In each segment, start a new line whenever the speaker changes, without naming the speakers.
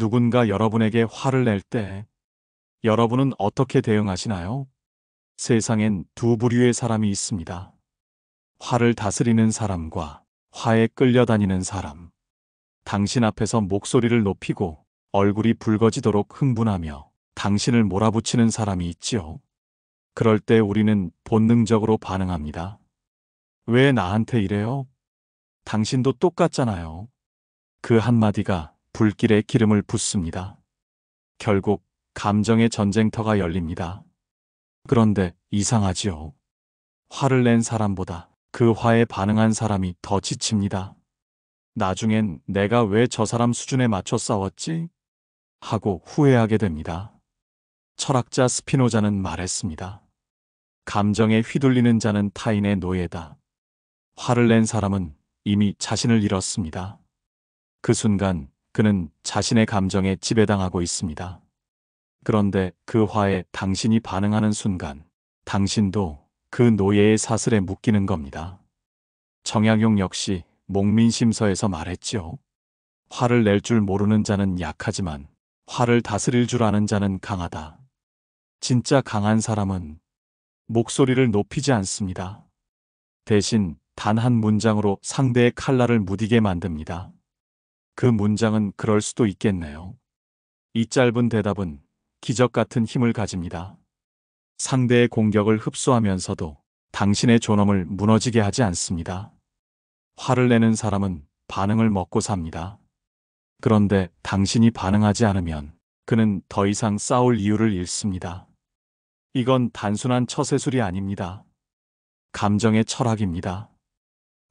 누군가 여러분에게 화를 낼 때 여러분은 어떻게 대응하시나요? 세상엔 두 부류의 사람이 있습니다. 화를 다스리는 사람과 화에 끌려다니는 사람. 당신 앞에서 목소리를 높이고 얼굴이 붉어지도록 흥분하며 당신을 몰아붙이는 사람이 있지요. 그럴 때 우리는 본능적으로 반응합니다. 왜 나한테 이래요? 당신도 똑같잖아요. 그 한마디가 불길에 기름을 붓습니다. 결국 감정의 전쟁터가 열립니다. 그런데 이상하지요. 화를 낸 사람보다 그 화에 반응한 사람이 더 지칩니다. 나중엔 내가 왜 저 사람 수준에 맞춰 싸웠지? 하고 후회하게 됩니다. 철학자 스피노자는 말했습니다. 감정에 휘둘리는 자는 타인의 노예다. 화를 낸 사람은 이미 자신을 잃었습니다. 그 순간 그는 자신의 감정에 지배당하고 있습니다. 그런데 그 화에 당신이 반응하는 순간 당신도 그 노예의 사슬에 묶이는 겁니다. 정약용 역시 목민심서에서 말했지요. 화를 낼 줄 모르는 자는 약하지만 화를 다스릴 줄 아는 자는 강하다. 진짜 강한 사람은 목소리를 높이지 않습니다. 대신 단 한 문장으로 상대의 칼날을 무디게 만듭니다. 그 문장은 그럴 수도 있겠네요. 이 짧은 대답은 기적 같은 힘을 가집니다. 상대의 공격을 흡수하면서도 당신의 존엄을 무너지게 하지 않습니다. 화를 내는 사람은 반응을 먹고 삽니다. 그런데 당신이 반응하지 않으면 그는 더 이상 싸울 이유를 잃습니다. 이건 단순한 처세술이 아닙니다. 감정의 철학입니다.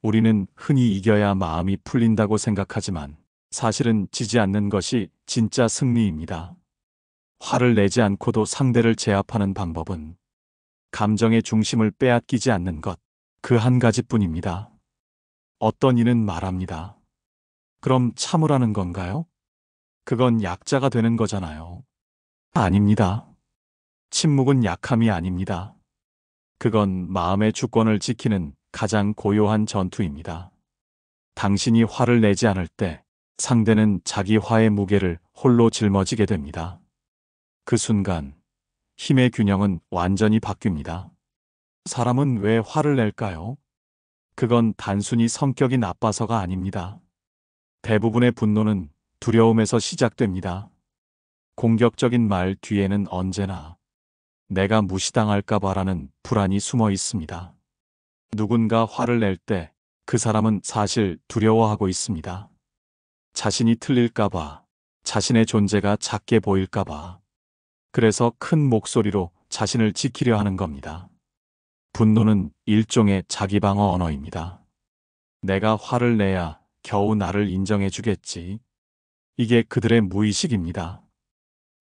우리는 흔히 이겨야 마음이 풀린다고 생각하지만 사실은 지지 않는 것이 진짜 승리입니다. 화를 내지 않고도 상대를 제압하는 방법은 감정의 중심을 빼앗기지 않는 것, 그 한 가지뿐입니다. 어떤 이는 말합니다. 그럼 참으라는 건가요? 그건 약자가 되는 거잖아요. 아닙니다. 침묵은 약함이 아닙니다. 그건 마음의 주권을 지키는 가장 고요한 전투입니다. 당신이 화를 내지 않을 때 상대는 자기 화의 무게를 홀로 짊어지게 됩니다. 그 순간 힘의 균형은 완전히 바뀝니다. 사람은 왜 화를 낼까요? 그건 단순히 성격이 나빠서가 아닙니다. 대부분의 분노는 두려움에서 시작됩니다. 공격적인 말 뒤에는 언제나 내가 무시당할까봐라는 불안이 숨어 있습니다. 누군가 화를 낼 때 그 사람은 사실 두려워하고 있습니다. 자신이 틀릴까봐, 자신의 존재가 작게 보일까봐. 그래서 큰 목소리로 자신을 지키려 하는 겁니다. 분노는 일종의 자기방어 언어입니다. 내가 화를 내야 겨우 나를 인정해 주겠지. 이게 그들의 무의식입니다.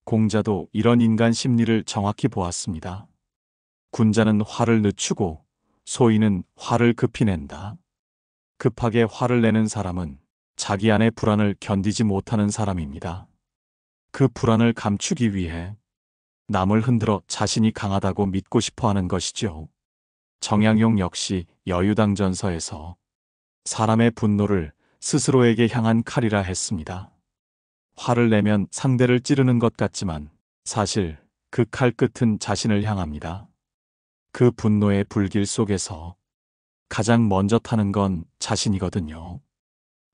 공자도 이런 인간 심리를 정확히 보았습니다. 군자는 화를 늦추고 소인은 화를 급히 낸다. 급하게 화를 내는 사람은 자기 안의 불안을 견디지 못하는 사람입니다. 그 불안을 감추기 위해 남을 흔들어 자신이 강하다고 믿고 싶어 하는 것이죠. 정약용 역시 여유당전서에서 사람의 분노를 스스로에게 향한 칼이라 했습니다. 화를 내면 상대를 찌르는 것 같지만 사실 그 칼 끝은 자신을 향합니다. 그 분노의 불길 속에서 가장 먼저 타는 건 자신이거든요.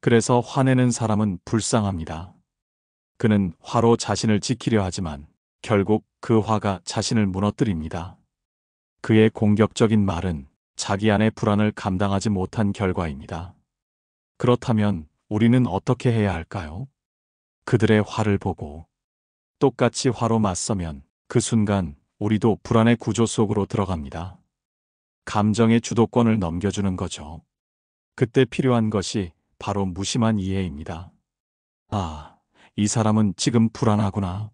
그래서 화내는 사람은 불쌍합니다. 그는 화로 자신을 지키려 하지만 결국 그 화가 자신을 무너뜨립니다. 그의 공격적인 말은 자기 안의 불안을 감당하지 못한 결과입니다. 그렇다면 우리는 어떻게 해야 할까요? 그들의 화를 보고 똑같이 화로 맞서면 그 순간 우리도 불안의 구조 속으로 들어갑니다. 감정의 주도권을 넘겨주는 거죠. 그때 필요한 것이 바로 무심한 이해입니다. 아, 이 사람은 지금 불안하구나.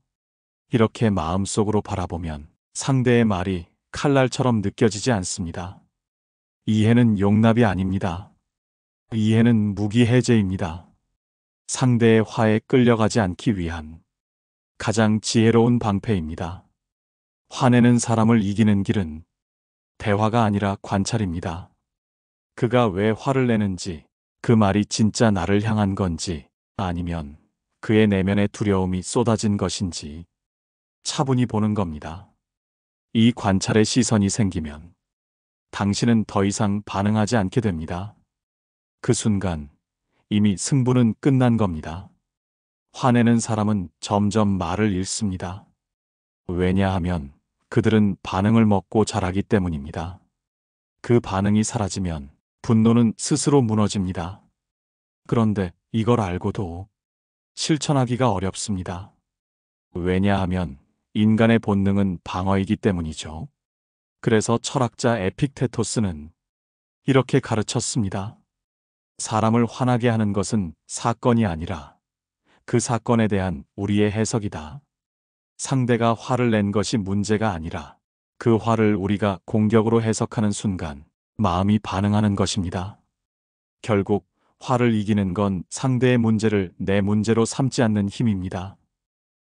이렇게 마음속으로 바라보면 상대의 말이 칼날처럼 느껴지지 않습니다. 이해는 용납이 아닙니다. 이해는 무기 해제입니다. 상대의 화에 끌려가지 않기 위한 가장 지혜로운 방패입니다. 화내는 사람을 이기는 길은 대화가 아니라 관찰입니다. 그가 왜 화를 내는지, 그 말이 진짜 나를 향한 건지, 아니면 그의 내면의 두려움이 쏟아진 것인지 차분히 보는 겁니다. 이 관찰의 시선이 생기면 당신은 더 이상 반응하지 않게 됩니다. 그 순간 이미 승부는 끝난 겁니다. 화내는 사람은 점점 말을 잃습니다. 왜냐하면 그들은 반응을 먹고 자라기 때문입니다. 그 반응이 사라지면 분노는 스스로 무너집니다. 그런데 이걸 알고도 실천하기가 어렵습니다. 왜냐하면 인간의 본능은 방어이기 때문이죠. 그래서 철학자 에픽테토스는 이렇게 가르쳤습니다. 사람을 화나게 하는 것은 사건이 아니라 그 사건에 대한 우리의 해석이다. 상대가 화를 낸 것이 문제가 아니라 그 화를 우리가 공격으로 해석하는 순간 마음이 반응하는 것입니다. 결국 화를 이기는 건 상대의 문제를 내 문제로 삼지 않는 힘입니다.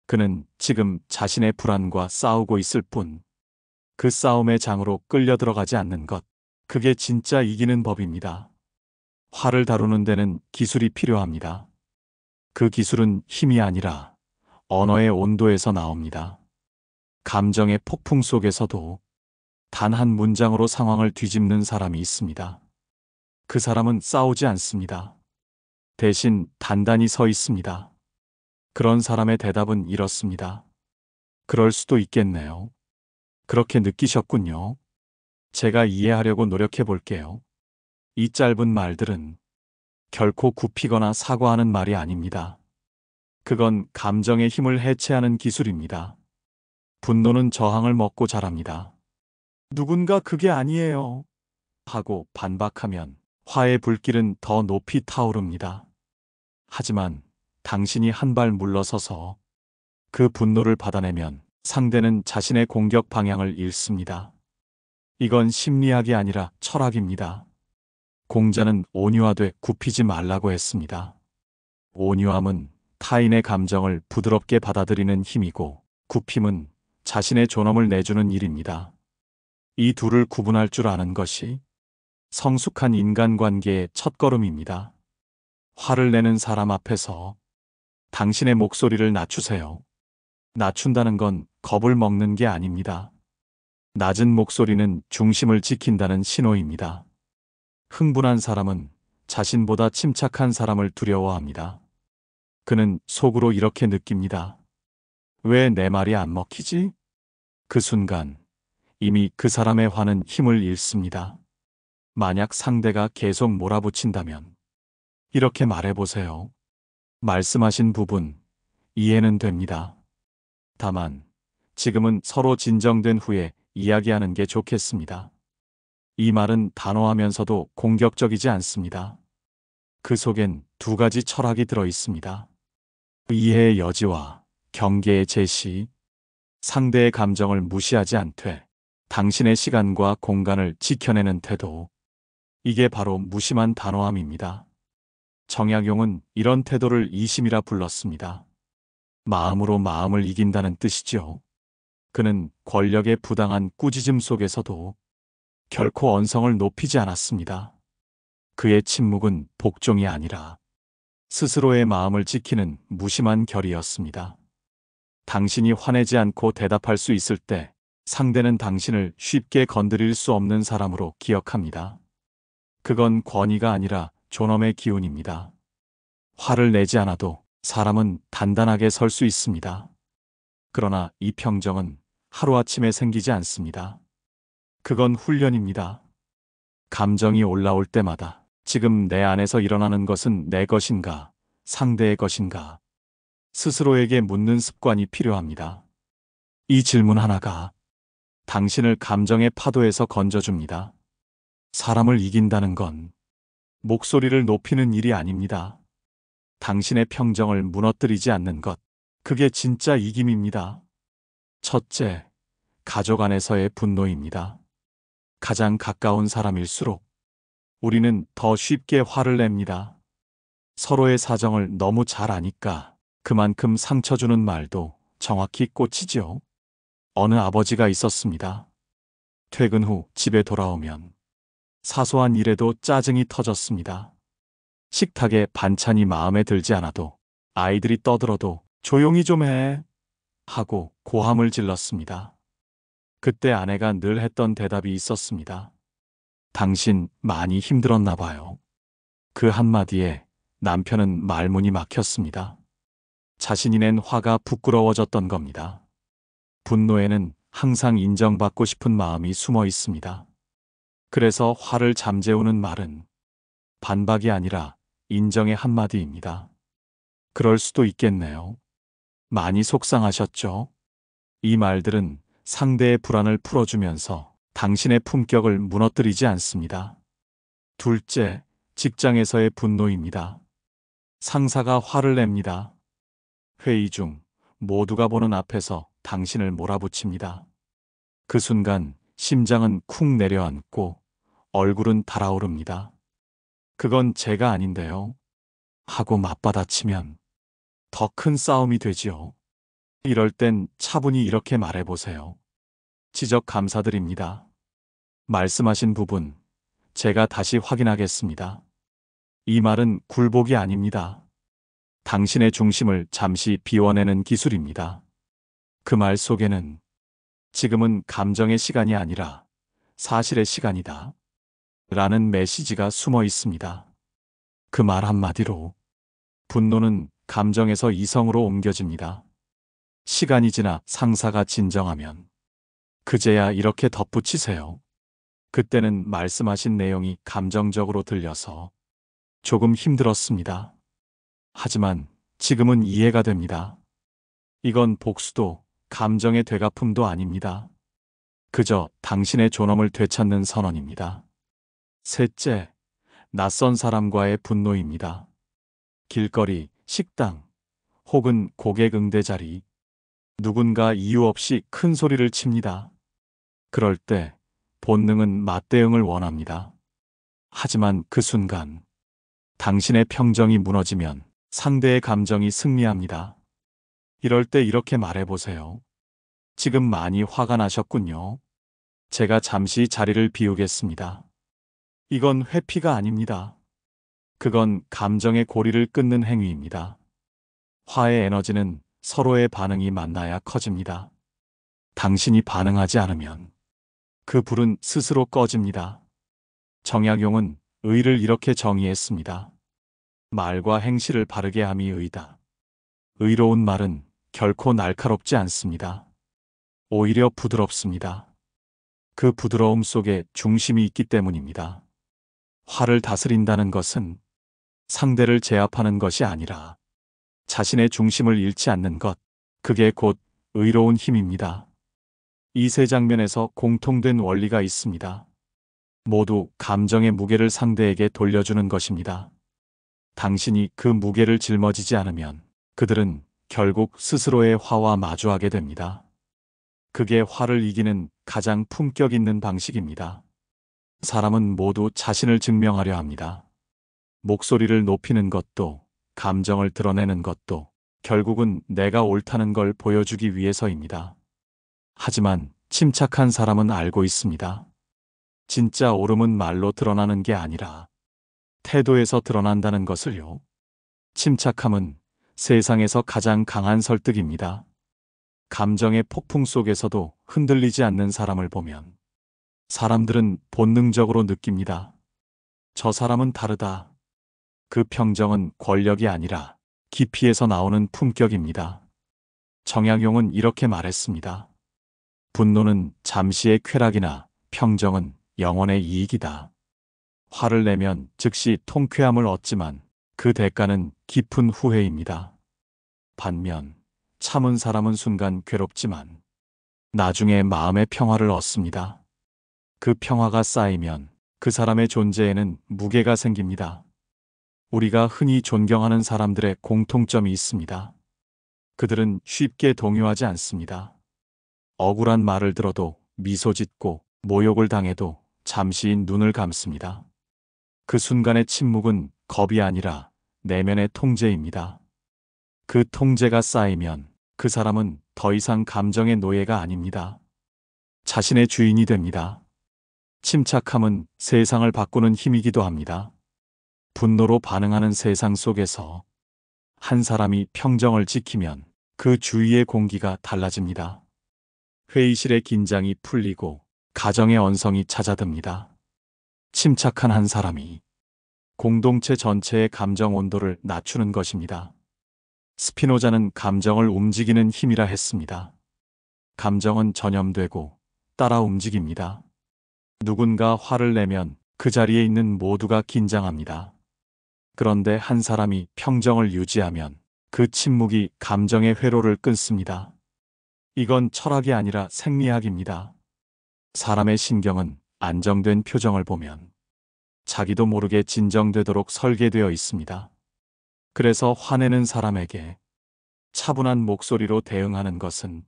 그는 지금 자신의 불안과 싸우고 있을 뿐, 그 싸움의 장으로 끌려 들어가지 않는 것, 그게 진짜 이기는 법입니다. 화를 다루는 데는 기술이 필요합니다. 그 기술은 힘이 아니라 언어의 온도에서 나옵니다. 감정의 폭풍 속에서도 단 한 문장으로 상황을 뒤집는 사람이 있습니다. 그 사람은 싸우지 않습니다. 대신 단단히 서 있습니다. 그런 사람의 대답은 이렇습니다. 그럴 수도 있겠네요. 그렇게 느끼셨군요. 제가 이해하려고 노력해 볼게요. 이 짧은 말들은 결코 굽히거나 사과하는 말이 아닙니다. 그건 감정의 힘을 해체하는 기술입니다. 분노는 저항을 먹고 자랍니다. 누군가 그게 아니에요. 하고 반박하면 화의 불길은 더 높이 타오릅니다. 하지만 당신이 한 발 물러서서 그 분노를 받아내면 상대는 자신의 공격 방향을 잃습니다. 이건 심리학이 아니라 철학입니다. 공자는 온유하되 굽히지 말라고 했습니다. 온유함은 타인의 감정을 부드럽게 받아들이는 힘이고, 굽힘은 자신의 존엄을 내주는 일입니다. 이 둘을 구분할 줄 아는 것이 성숙한 인간관계의 첫걸음입니다. 화를 내는 사람 앞에서 당신의 목소리를 낮추세요. 낮춘다는 건 겁을 먹는 게 아닙니다. 낮은 목소리는 중심을 지킨다는 신호입니다. 흥분한 사람은 자신보다 침착한 사람을 두려워합니다. 그는 속으로 이렇게 느낍니다. 왜 내 말이 안 먹히지? 그 순간 이미 그 사람의 화는 힘을 잃습니다. 만약 상대가 계속 몰아붙인다면 이렇게 말해보세요. 말씀하신 부분 이해는 됩니다. 다만 지금은 서로 진정된 후에 이야기하는 게 좋겠습니다. 이 말은 단호하면서도 공격적이지 않습니다. 그 속엔 두 가지 철학이 들어 있습니다. 이해의 여지와 경계의 제시, 상대의 감정을 무시하지 않되 당신의 시간과 공간을 지켜내는 태도, 이게 바로 무심한 단호함입니다. 정약용은 이런 태도를 이심이라 불렀습니다. 마음으로 마음을 이긴다는 뜻이죠. 그는 권력의 부당한 꾸짖음 속에서도 결코 언성을 높이지 않았습니다. 그의 침묵은 복종이 아니라 스스로의 마음을 지키는 무심한 결의였습니다. 당신이 화내지 않고 대답할 수 있을 때 상대는 당신을 쉽게 건드릴 수 없는 사람으로 기억합니다. 그건 권위가 아니라 존엄의 기운입니다. 화를 내지 않아도 사람은 단단하게 설 수 있습니다. 그러나 이 평정은 하루아침에 생기지 않습니다. 그건 훈련입니다. 감정이 올라올 때마다 지금 내 안에서 일어나는 것은 내 것인가, 상대의 것인가, 스스로에게 묻는 습관이 필요합니다. 이 질문 하나가 당신을 감정의 파도에서 건져줍니다. 사람을 이긴다는 건 목소리를 높이는 일이 아닙니다. 당신의 평정을 무너뜨리지 않는 것, 그게 진짜 이김입니다. 첫째, 가족 안에서의 분노입니다. 가장 가까운 사람일수록 우리는 더 쉽게 화를 냅니다. 서로의 사정을 너무 잘 아니까 그만큼 상처 주는 말도 정확히 꽂히죠. 어느 아버지가 있었습니다. 퇴근 후 집에 돌아오면 사소한 일에도 짜증이 터졌습니다. 식탁에 반찬이 마음에 들지 않아도 아이들이 떠들어도 조용히 좀 해 하고 고함을 질렀습니다. 그때 아내가 늘 했던 대답이 있었습니다. 당신 많이 힘들었나 봐요. 그 한마디에 남편은 말문이 막혔습니다. 자신이 낸 화가 부끄러워졌던 겁니다. 분노에는 항상 인정받고 싶은 마음이 숨어 있습니다. 그래서 화를 잠재우는 말은 반박이 아니라 인정의 한마디입니다. 그럴 수도 있겠네요. 많이 속상하셨죠? 이 말들은 상대의 불안을 풀어주면서 당신의 품격을 무너뜨리지 않습니다. 둘째, 직장에서의 분노입니다. 상사가 화를 냅니다. 회의 중 모두가 보는 앞에서 당신을 몰아붙입니다. 그 순간 심장은 쿵 내려앉고 얼굴은 달아오릅니다. 그건 제가 아닌데요. 하고 맞받아치면 더 큰 싸움이 되지요. 이럴 땐 차분히 이렇게 말해보세요. 지적 감사드립니다. 말씀하신 부분 제가 다시 확인하겠습니다. 이 말은 굴복이 아닙니다. 당신의 중심을 잠시 비워내는 기술입니다. 그 말 속에는 지금은 감정의 시간이 아니라 사실의 시간이다 라는 메시지가 숨어 있습니다. 그 말 한마디로 분노는 감정에서 이성으로 옮겨집니다. 시간이 지나 상사가 진정하면 그제야 이렇게 덧붙이세요. 그때는 말씀하신 내용이 감정적으로 들려서 조금 힘들었습니다. 하지만 지금은 이해가 됩니다. 이건 복수도 감정의 되갚음도 아닙니다. 그저 당신의 존엄을 되찾는 선언입니다. 셋째, 낯선 사람과의 분노입니다. 길거리, 식당, 혹은 고객 응대 자리, 누군가 이유 없이 큰 소리를 칩니다. 그럴 때 본능은 맞대응을 원합니다. 하지만 그 순간 당신의 평정이 무너지면 상대의 감정이 승리합니다. 이럴 때 이렇게 말해보세요. 지금 많이 화가 나셨군요. 제가 잠시 자리를 비우겠습니다. 이건 회피가 아닙니다. 그건 감정의 고리를 끊는 행위입니다. 화의 에너지는 서로의 반응이 만나야 커집니다. 당신이 반응하지 않으면 그 불은 스스로 꺼집니다. 정약용은 의를 이렇게 정의했습니다. 말과 행실을 바르게 함이 의다. 의로운 말은 결코 날카롭지 않습니다. 오히려 부드럽습니다. 그 부드러움 속에 중심이 있기 때문입니다. 화를 다스린다는 것은 상대를 제압하는 것이 아니라 자신의 중심을 잃지 않는 것, 그게 곧 의로운 힘입니다. 이 세 장면에서 공통된 원리가 있습니다. 모두 감정의 무게를 상대에게 돌려주는 것입니다. 당신이 그 무게를 짊어지지 않으면 그들은 결국 스스로의 화와 마주하게 됩니다. 그게 화를 이기는 가장 품격 있는 방식입니다. 사람은 모두 자신을 증명하려 합니다. 목소리를 높이는 것도, 감정을 드러내는 것도 결국은 내가 옳다는 걸 보여주기 위해서입니다. 하지만 침착한 사람은 알고 있습니다. 진짜 옳음은 말로 드러나는 게 아니라 태도에서 드러난다는 것을요. 침착함은 세상에서 가장 강한 설득입니다. 감정의 폭풍 속에서도 흔들리지 않는 사람을 보면 사람들은 본능적으로 느낍니다. 저 사람은 다르다. 그 평정은 권력이 아니라 깊이에서 나오는 품격입니다. 정약용은 이렇게 말했습니다. 분노는 잠시의 쾌락이나 평정은 영원의 이익이다. 화를 내면 즉시 통쾌함을 얻지만 그 대가는 깊은 후회입니다. 반면 참은 사람은 순간 괴롭지만 나중에 마음의 평화를 얻습니다. 그 평화가 쌓이면 그 사람의 존재에는 무게가 생깁니다. 우리가 흔히 존경하는 사람들의 공통점이 있습니다. 그들은 쉽게 동요하지 않습니다. 억울한 말을 들어도 미소 짓고 모욕을 당해도 잠시 눈을 감습니다. 그 순간의 침묵은 겁이 아니라 내면의 통제입니다. 그 통제가 쌓이면 그 사람은 더 이상 감정의 노예가 아닙니다. 자신의 주인이 됩니다. 침착함은 세상을 바꾸는 힘이기도 합니다. 분노로 반응하는 세상 속에서 한 사람이 평정을 지키면 그 주위의 공기가 달라집니다. 회의실의 긴장이 풀리고 가정의 언성이 찾아듭니다. 침착한 한 사람이 공동체 전체의 감정 온도를 낮추는 것입니다. 스피노자는 감정을 움직이는 힘이라 했습니다. 감정은 전염되고 따라 움직입니다. 누군가 화를 내면 그 자리에 있는 모두가 긴장합니다. 그런데 한 사람이 평정을 유지하면 그 침묵이 감정의 회로를 끊습니다. 이건 철학이 아니라 생리학입니다. 사람의 신경은 안정된 표정을 보면 자기도 모르게 진정되도록 설계되어 있습니다. 그래서 화내는 사람에게 차분한 목소리로 대응하는 것은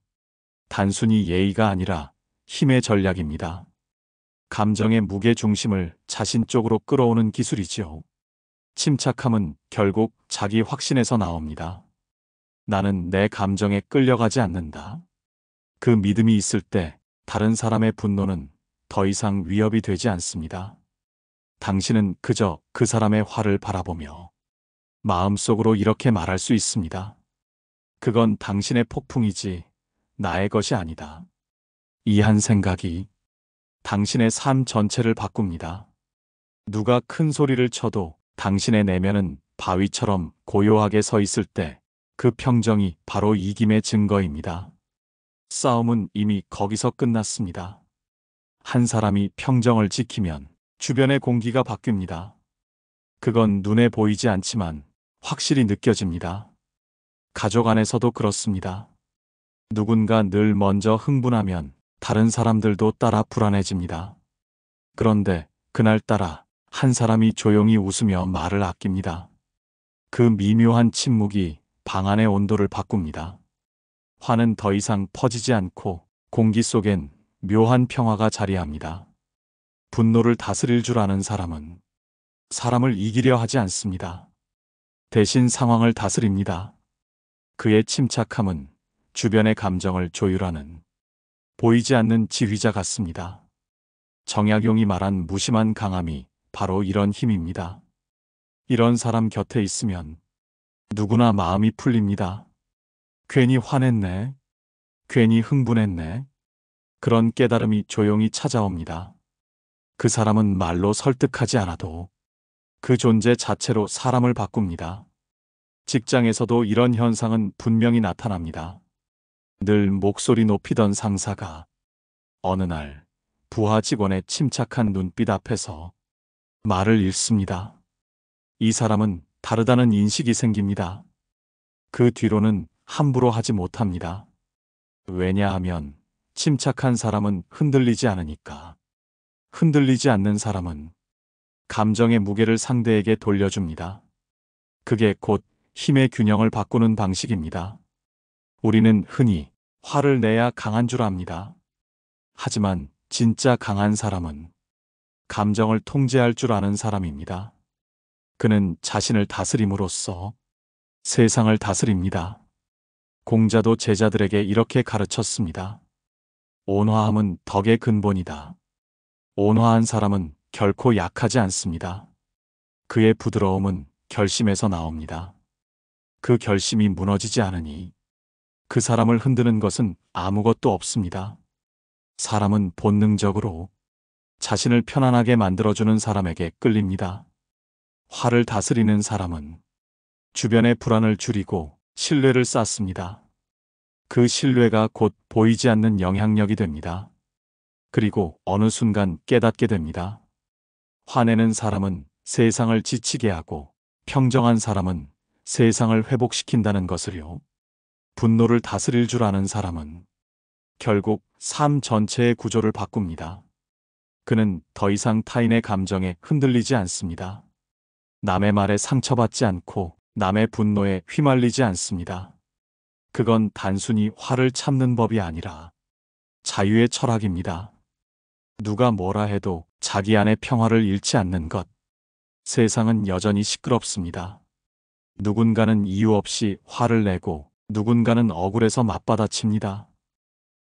단순히 예의가 아니라 힘의 전략입니다. 감정의 무게 중심을 자신 쪽으로 끌어오는 기술이지요. 침착함은 결국 자기 확신에서 나옵니다. 나는 내 감정에 끌려가지 않는다. 그 믿음이 있을 때 다른 사람의 분노는 더 이상 위협이 되지 않습니다. 당신은 그저 그 사람의 화를 바라보며 마음속으로 이렇게 말할 수 있습니다. 그건 당신의 폭풍이지 나의 것이 아니다. 이 한 생각이 당신의 삶 전체를 바꿉니다. 누가 큰 소리를 쳐도 당신의 내면은 바위처럼 고요하게 서 있을 때 그 평정이 바로 이김의 증거입니다. 싸움은 이미 거기서 끝났습니다. 한 사람이 평정을 지키면 주변의 공기가 바뀝니다. 그건 눈에 보이지 않지만 확실히 느껴집니다. 가족 안에서도 그렇습니다. 누군가 늘 먼저 흥분하면 다른 사람들도 따라 불안해집니다. 그런데 그날따라 한 사람이 조용히 웃으며 말을 아낍니다. 그 미묘한 침묵이 방 안의 온도를 바꿉니다. 화는 더 이상 퍼지지 않고 공기 속엔 묘한 평화가 자리합니다. 분노를 다스릴 줄 아는 사람은 사람을 이기려 하지 않습니다. 대신 상황을 다스립니다. 그의 침착함은 주변의 감정을 조율하는 보이지 않는 지휘자 같습니다. 정약용이 말한 무심한 강함이 바로 이런 힘입니다. 이런 사람 곁에 있으면 누구나 마음이 풀립니다. 괜히 화냈네. 괜히 흥분했네. 그런 깨달음이 조용히 찾아옵니다. 그 사람은 말로 설득하지 않아도 그 존재 자체로 사람을 바꿉니다. 직장에서도 이런 현상은 분명히 나타납니다. 늘 목소리 높이던 상사가 어느 날 부하 직원의 침착한 눈빛 앞에서 말을 잃습니다. 이 사람은 다르다는 인식이 생깁니다. 그 뒤로는 함부로 하지 못합니다. 왜냐하면 침착한 사람은 흔들리지 않으니까. 흔들리지 않는 사람은 감정의 무게를 상대에게 돌려줍니다. 그게 곧 힘의 균형을 바꾸는 방식입니다. 우리는 흔히 화를 내야 강한 줄 압니다. 하지만 진짜 강한 사람은 감정을 통제할 줄 아는 사람입니다. 그는 자신을 다스림으로써 세상을 다스립니다. 공자도 제자들에게 이렇게 가르쳤습니다. 온화함은 덕의 근본이다. 온화한 사람은 결코 약하지 않습니다. 그의 부드러움은 결심에서 나옵니다. 그 결심이 무너지지 않으니 그 사람을 흔드는 것은 아무것도 없습니다. 사람은 본능적으로 자신을 편안하게 만들어주는 사람에게 끌립니다. 화를 다스리는 사람은 주변의 불안을 줄이고 신뢰를 쌓습니다. 그 신뢰가 곧 보이지 않는 영향력이 됩니다. 그리고 어느 순간 깨닫게 됩니다. 화내는 사람은 세상을 지치게 하고 평정한 사람은 세상을 회복시킨다는 것을요. 분노를 다스릴 줄 아는 사람은 결국 삶 전체의 구조를 바꿉니다. 그는 더 이상 타인의 감정에 흔들리지 않습니다. 남의 말에 상처받지 않고 남의 분노에 휘말리지 않습니다. 그건 단순히 화를 참는 법이 아니라 자유의 철학입니다. 누가 뭐라 해도 자기 안의 평화를 잃지 않는 것. 세상은 여전히 시끄럽습니다. 누군가는 이유 없이 화를 내고 누군가는 억울해서 맞받아칩니다.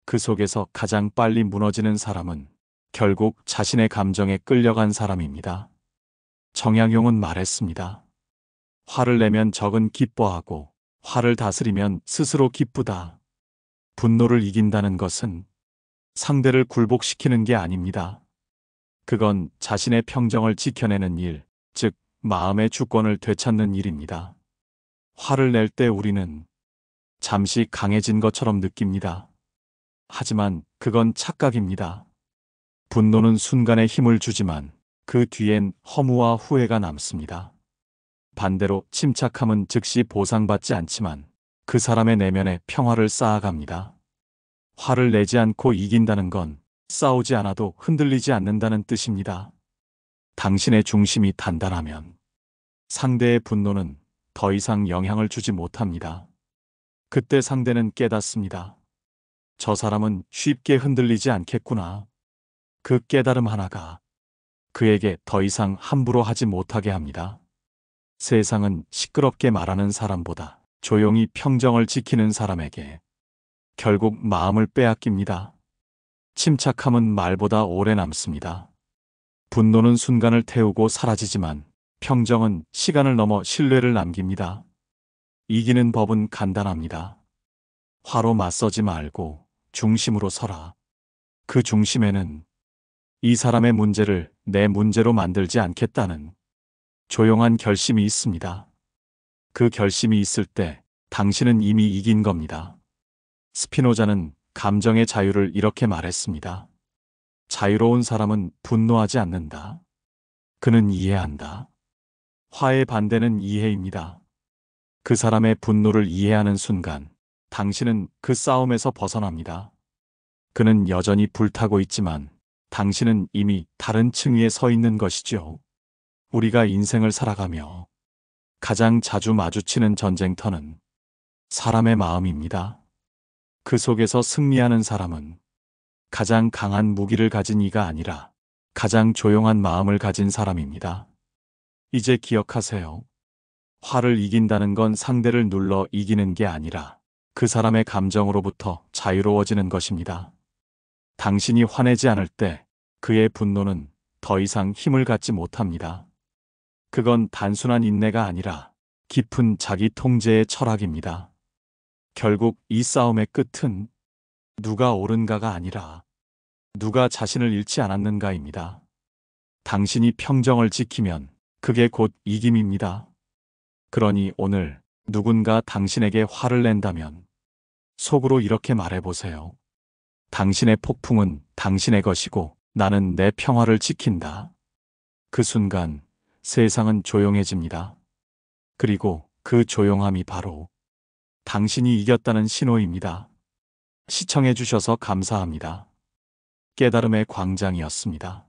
그 속에서 가장 빨리 무너지는 사람은 결국 자신의 감정에 끌려간 사람입니다. 정약용은 말했습니다. 화를 내면 적은 기뻐하고 화를 다스리면 스스로 기쁘다. 분노를 이긴다는 것은 상대를 굴복시키는 게 아닙니다. 그건 자신의 평정을 지켜내는 일, 즉 마음의 주권을 되찾는 일입니다. 화를 낼 때 우리는 잠시 강해진 것처럼 느낍니다. 하지만 그건 착각입니다. 분노는 순간에 힘을 주지만 그 뒤엔 허무와 후회가 남습니다. 반대로 침착함은 즉시 보상받지 않지만 그 사람의 내면에 평화를 쌓아갑니다. 화를 내지 않고 이긴다는 건 싸우지 않아도 흔들리지 않는다는 뜻입니다. 당신의 중심이 단단하면 상대의 분노는 더 이상 영향을 주지 못합니다. 그때 상대는 깨닫습니다. 저 사람은 쉽게 흔들리지 않겠구나. 그 깨달음 하나가 그에게 더 이상 함부로 하지 못하게 합니다. 세상은 시끄럽게 말하는 사람보다 조용히 평정을 지키는 사람에게 결국 마음을 빼앗깁니다. 침착함은 말보다 오래 남습니다. 분노는 순간을 태우고 사라지지만 평정은 시간을 넘어 신뢰를 남깁니다. 이기는 법은 간단합니다. 화로 맞서지 말고 중심으로 서라. 그 중심에는 이 사람의 문제를 내 문제로 만들지 않겠다는 조용한 결심이 있습니다. 그 결심이 있을 때 당신은 이미 이긴 겁니다. 스피노자는 감정의 자유를 이렇게 말했습니다. 자유로운 사람은 분노하지 않는다. 그는 이해한다. 화의 반대는 이해입니다. 그 사람의 분노를 이해하는 순간 당신은 그 싸움에서 벗어납니다. 그는 여전히 불타고 있지만 당신은 이미 다른 층위에 서 있는 것이죠. 우리가 인생을 살아가며 가장 자주 마주치는 전쟁터는 사람의 마음입니다. 그 속에서 승리하는 사람은 가장 강한 무기를 가진 이가 아니라 가장 조용한 마음을 가진 사람입니다. 이제 기억하세요. 화를 이긴다는 건 상대를 눌러 이기는 게 아니라 그 사람의 감정으로부터 자유로워지는 것입니다. 당신이 화내지 않을 때 그의 분노는 더 이상 힘을 갖지 못합니다. 그건 단순한 인내가 아니라 깊은 자기 통제의 철학입니다. 결국 이 싸움의 끝은 누가 옳은가가 아니라 누가 자신을 잃지 않았는가입니다. 당신이 평정을 지키면 그게 곧 이김입니다. 그러니 오늘 누군가 당신에게 화를 낸다면 속으로 이렇게 말해보세요. 당신의 폭풍은 당신의 것이고 나는 내 평화를 지킨다. 그 순간 세상은 조용해집니다. 그리고 그 조용함이 바로 당신이 이겼다는 신호입니다. 시청해주셔서 감사합니다. 깨달음의 광장이었습니다.